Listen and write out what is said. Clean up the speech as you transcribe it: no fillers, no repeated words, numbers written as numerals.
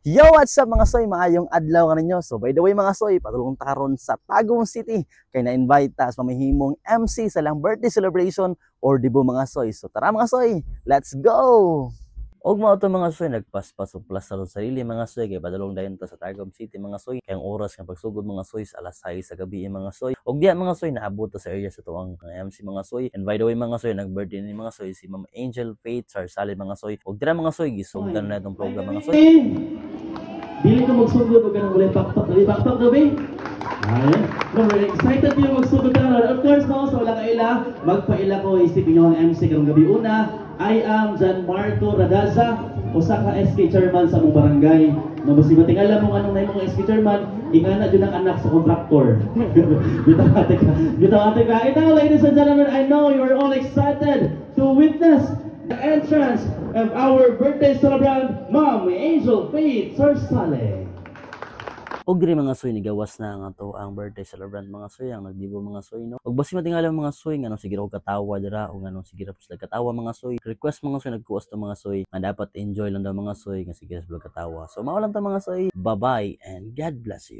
Yo, what's up mga soy? Maayong adlaw nga ninyo. So by the way mga soy, patulong ta karon sa Tagum City kay na-invite ta sa mamahimong MC sa lang birthday celebration or dibo mga soy. So tara mga soy, let's go! Og mao to mga soy, nagpaspas og plus sa sarili mga soy kay padulong dayon ta sa Tagum City mga soy. Kay ang oras nga pagsugod mga soy sa alas 6 sa gabi mga soy. Og diya mga soy naabot ta sa area sa tuang MC mga soy. And by the way mga soy, nag-birthday ni mga soy si Ma'am Angel Faith Sarsali mga soy. Og dira mga soy gisugdan na itong program mga soy. Dili ko magsugod o ganang walay backtalk. Walay backtalk gabi. Ayan. No, very excited yung magsugod ka. Of course, no, so wala kaila. Magpaila ko, isipin nyo ang MC karong gabi. Una, I am John Marco Radaza, usa ka SK chairman sa mong barangay. No, basi matingala mo anong na imong SK chairman, ingana dyan ang anak sa kontraktor. Bitawate ka. Bitawate ka. Ito, ladies and gentlemen, I know you are all excited to witness the entrance of our birthday celebrant, Ma'am Angel Faith Sarsale. Og diri mga soy nigawas na nga to ang birthday celebrant mga soy ang nagdibo mga soy no. Og basi matingala mga soy ngano sige og katawa dira o ngano sige ra sila katawa mga soy. Request mga soy nagkuos to mga soy nga dapat enjoy lang daw mga soy nga sige ra katawa. So mao lang ta mga soy. Bye-bye and God bless you.